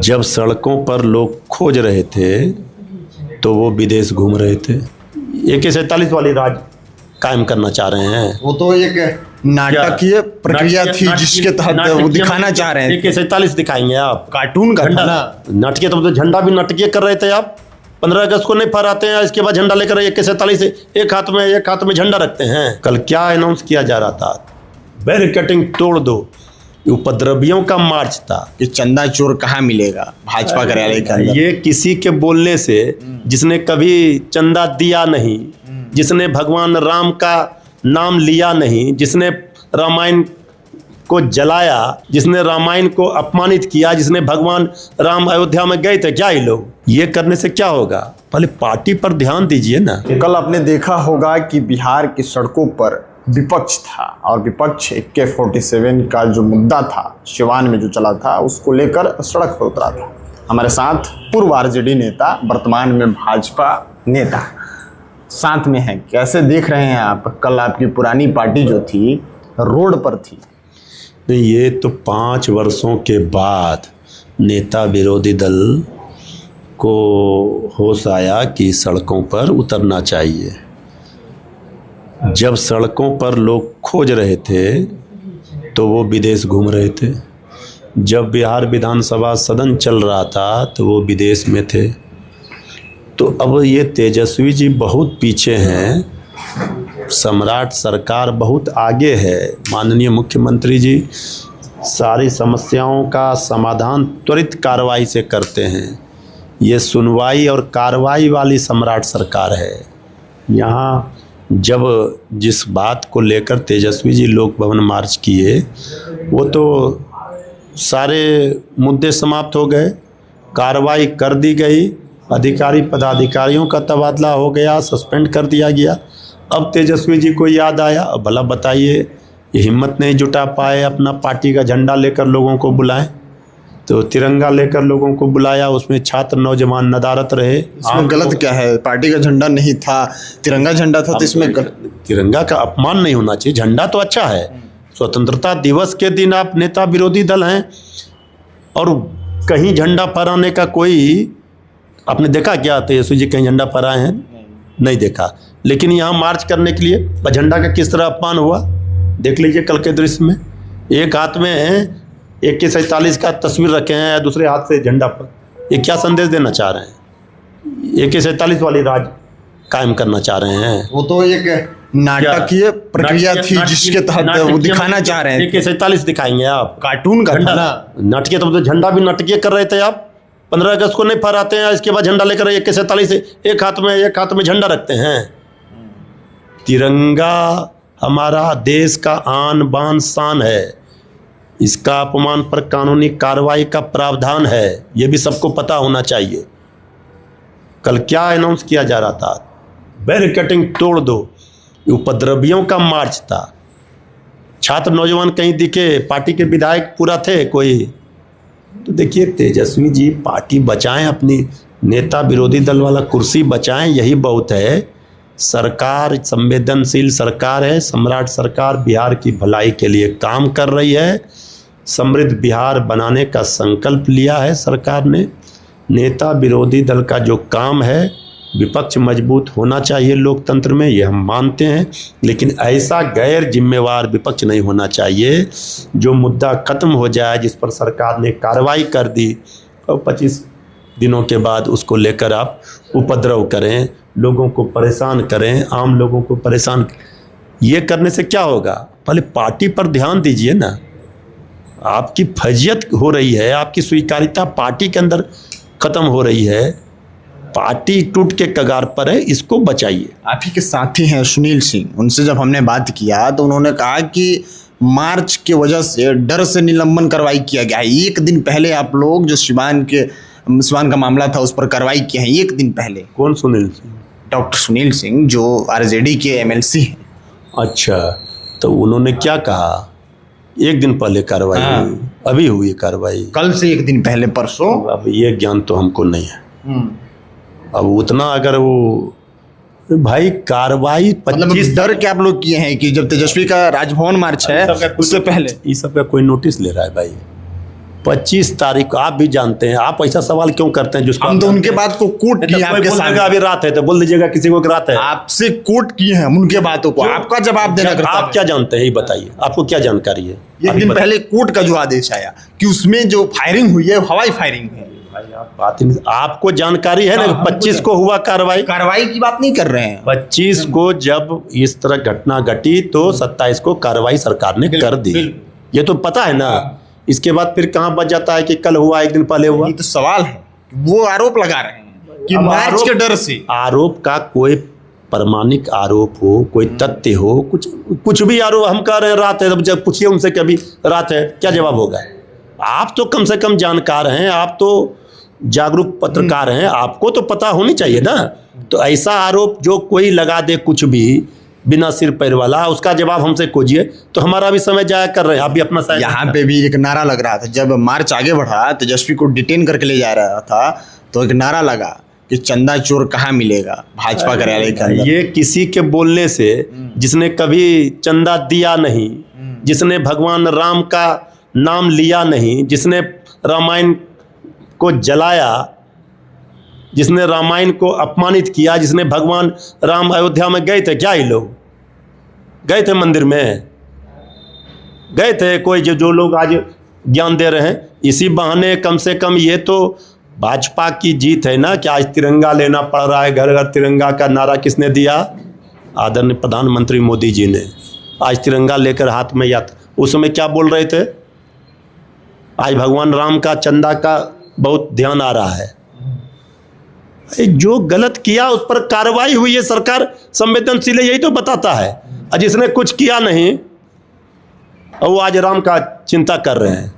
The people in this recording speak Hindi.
जब सड़कों पर लोग खोज रहे थे तो वो विदेश घूम रहे थे। AK-47 वाली राज कायम करना चाह रहे हैं। वो तो एक नाटकीय प्रक्रिया थी जिसके तहत वो दिखाना चाह रहे हैं। AK-47 दिखाएंगे आप? कार्टून का था ना। नाटकीय तो झंडा भी नाटकीय कर रहे थे आप। 15 अगस्त को नहीं फहराते हैं, इसके बाद झंडा लेकर AK-47 एक हाथ में झंडा रखते हैं। कल क्या अनाउंस किया जा रहा था? बैरिकेडिंग तोड़ दो, उपद्रवियों का मार्च था कि चंदा चोर कहाँ मिलेगा भाजपा कार्यालय के अंदर। ये किसी के बोलने से, जिसने कभी चंदा दिया नहीं, जिसने भगवान राम का नाम लिया नहीं, जिसने रामायण को जलाया, जिसने रामायण को अपमानित किया, जिसने भगवान राम अयोध्या में गए थे, क्या ही लोग, ये करने से क्या होगा? पहले पार्टी पर ध्यान दीजिए ना। कल आपने देखा होगा कि बिहार की सड़कों पर विपक्ष था और विपक्ष AK-47 का जो मुद्दा था सिवान में जो चला था उसको लेकर सड़क पर उतरा था। हमारे साथ पूर्व RJD नेता, वर्तमान में भाजपा नेता साथ में हैं। कैसे देख रहे हैं आप? कल आपकी पुरानी पार्टी जो थी रोड पर थी। ये तो 5 वर्षों के बाद नेता विरोधी दल को होश आया कि सड़कों पर उतरना चाहिए। जब सड़कों पर लोग खोज रहे थे तो वो विदेश घूम रहे थे। जब बिहार विधानसभा सदन चल रहा था तो वो विदेश में थे। तो अब ये तेजस्वी जी बहुत पीछे हैं, सम्राट सरकार बहुत आगे है। माननीय मुख्यमंत्री जी सारी समस्याओं का समाधान त्वरित कार्रवाई से करते हैं। ये सुनवाई और कार्रवाई वाली सम्राट सरकार है। यहाँ जब जिस बात को लेकर तेजस्वी जी लोक भवन मार्च किए वो तो सारे मुद्दे समाप्त हो गए, कार्रवाई कर दी गई, अधिकारी पदाधिकारियों का तबादला हो गया, सस्पेंड कर दिया गया। अब तेजस्वी जी को याद आया, भला बताइए ये हिम्मत नहीं जुटा पाए अपना पार्टी का झंडा लेकर लोगों को बुलाएं। तो तिरंगा लेकर लोगों को बुलाया, उसमें छात्र नौजवान नदारत रहे। इसमें गलत क्या है? पार्टी का झंडा नहीं था, तिरंगा झंडा था, तो इसमें तिरंगा का अपमान नहीं होना चाहिए। झंडा तो अच्छा है। स्वतंत्रता दिवस के दिन आप नेता विरोधी दल हैं और कहीं झंडा फहराने का कोई आपने देखा क्या? तेजस्वी जी कहीं झंडा फहराए हैं? नहीं देखा। लेकिन यहाँ मार्च करने के लिए झंडा का किस तरह अपमान हुआ देख लीजिए कल के दृश्य में। एक हाथ में AK-47 का तस्वीर रखे हैं, दूसरे हाथ से झंडा पर। ये क्या संदेश देना चाह रहे हैं? AK-47 वाली राज कायम करना चाह रहे हैं। वो तो एक नाटकीय प्रक्रिया थी जिसके तहत वो दिखाना चाह रहे हैं। AK-47 दिखाएंगे आप? कार्टून का था ना। नाटकीय तो झंडा भी नाटकीय कर रहे थे आप। 15 अगस्त को नहीं फहराते हैं, इसके बाद झंडा लेकर AK-47 एक हाथ में झंडा रखते हैं। तिरंगा हमारा देश का आन बान शान है। इसका अपमान पर कानूनी कार्रवाई का प्रावधान है, ये भी सबको पता होना चाहिए। कल क्या अनाउंस किया जा रहा था? बैरिकेडिंग तोड़ दो, उपद्रवियों का मार्च था। छात्र नौजवान कहीं दिखे, पार्टी के विधायक पूरा थे कोई? तो देखिए तेजस्वी जी पार्टी बचाएं, अपनी नेता विरोधी दल वाला कुर्सी बचाएं, यही बहुत है। सरकार संवेदनशील सरकार है, सम्राट सरकार बिहार की भलाई के लिए काम कर रही है। समृद्ध बिहार बनाने का संकल्प लिया है सरकार ने। नेता विरोधी दल का जो काम है, विपक्ष मजबूत होना चाहिए लोकतंत्र में, ये हम मानते हैं, लेकिन ऐसा गैर जिम्मेवार विपक्ष नहीं होना चाहिए जो मुद्दा खत्म हो जाए, जिस पर सरकार ने कार्रवाई कर दी और 25 दिनों के बाद उसको लेकर आप उपद्रव करें, लोगों को परेशान करें, आम लोगों को परेशान। ये करने से क्या होगा? पहले पार्टी पर ध्यान दीजिए ना। आपकी फैजियत हो रही है, आपकी स्वीकारिता पार्टी के अंदर खत्म हो रही है, पार्टी टूट के कगार पर है, इसको बचाइए। आप ही के साथी हैं सुनील सिंह, उनसे जब हमने बात किया तो उन्होंने कहा कि मार्च की वजह से डर से निलंबन कार्रवाई किया गया है। एक दिन पहले आप लोग जो सिवान का मामला था उस पर कार्रवाई किया है, एक दिन पहले। कौन सुनील सिंह? डॉक्टर सुनील सिंह जो RJD के MLC हैं। अच्छा, तो उन्होंने क्या कहा? एक दिन पहले कार्रवाई हुई, अभी हुई कार्रवाई? कल से एक दिन पहले, परसों। अब ये ज्ञान तो हमको नहीं है। अब उतना अगर वो भाई कार्रवाई 25 डर के आप लोग किए हैं कि जब तेजस्वी का राजभवन मार्च है उससे पहले इस सब का कोई नोटिस ले रहा है भाई? 25 तारीख को आप भी जानते हैं, आप ऐसा सवाल क्यों करते हैं जिसको हम तो उनके बात को कोट किए आपके सामने। अभी रात है तो बोल दीजिएगा किसी को कि रात है। आपसे कोट किए हैं हम उनके बातों को, आपका जवाब देना करता आप क्या जानते हैं ये बताइए, आपको क्या जानकारी है? एक दिन पहले कोर्ट का जो आदेश आया कि उसमें जो फायरिंग हुई है हवाई फायरिंग है। बात नहीं, आपको जानकारी है ना 25 को हुआ कार्रवाई की बात नहीं कर रहे हैं। 25 को जब इस तरह घटना घटी तो 27 को कार्रवाई सरकार ने कर दी, ये तो पता है ना। इसके बाद फिर कहाँ बच जाता है कि कल हुआ, एक दिन पहले हुआ। ये तो सवाल है, वो आरोप लगा रहे हैं कि मार्च के डर से। आरोप का कोई प्रमाणिक आरोप हो, कोई तथ्य हो, कुछ भी आरोप हम कह रहे हैं रात है, जब पूछिए उनसे कभी रात है क्या जवाब होगा? आप तो कम से कम जानकार हैं, आप तो जागरूक पत्रकार हैं, आपको तो पता होनी चाहिए ना। तो ऐसा आरोप जो कोई लगा दे कुछ भी बिना सिर पैर वाला, उसका जवाब हमसे खोजिए, तो हमारा भी समय जाया कर रहे हैं, आप भी अपना समय। यहाँ पे भी एक नारा लग रहा था जब मार्च आगे बढ़ा, तेजस्वी को डिटेन करके ले जा रहा था तो एक नारा लगा कि चंदा चोर कहाँ मिलेगा भाजपा कार्यालय के अंदर। ये किसी के बोलने से, जिसने कभी चंदा दिया नहीं, जिसने भगवान राम का नाम लिया नहीं, जिसने रामायण को जलाया, जिसने रामायण को अपमानित किया, जिसने भगवान राम अयोध्या में गए थे, क्या ही लोग गए थे मंदिर में, गए थे कोई जो लोग आज ज्ञान दे रहे हैं, इसी बहाने कम से कम ये तो भाजपा की जीत है ना कि आज तिरंगा लेना पड़ रहा है। घर घर तिरंगा का नारा किसने दिया? आदरणीय प्रधानमंत्री मोदी जी ने। आज तिरंगा लेकर हाथ में यात्रा, उस समय क्या बोल रहे थे? आज भगवान राम का चंदा का बहुत ध्यान आ रहा है। जो गलत किया उस पर कार्रवाई हुई है, सरकार संवेदनशील है, यही तो बताता है। और जिसने कुछ किया नहीं और वो आज राम का चिंता कर रहे हैं।